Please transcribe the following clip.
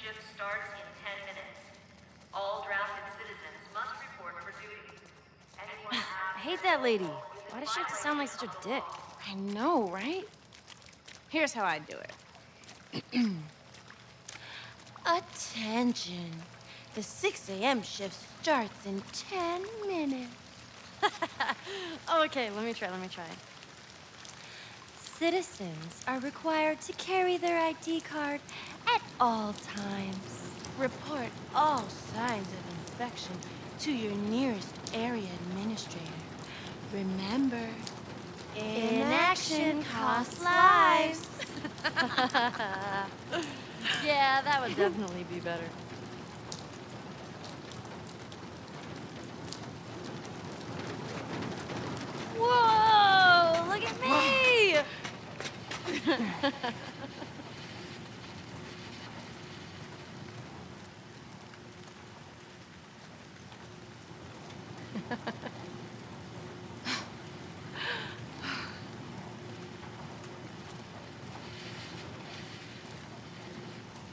shift starts in 10 minutes. All drafted citizens must report for duty. Anyone I hate that lady. Why does she have to sound like such a dick? I know, right? Here's how I do it. Attention. The 6 a.m. shift starts in 10 minutes. Oh, okay, let me try. Citizens are required to carry their ID card at all times. Report all signs of infection to your nearest area administrator. Remember, inaction costs lives. Yeah, that would definitely be better. Whoa! Look at me!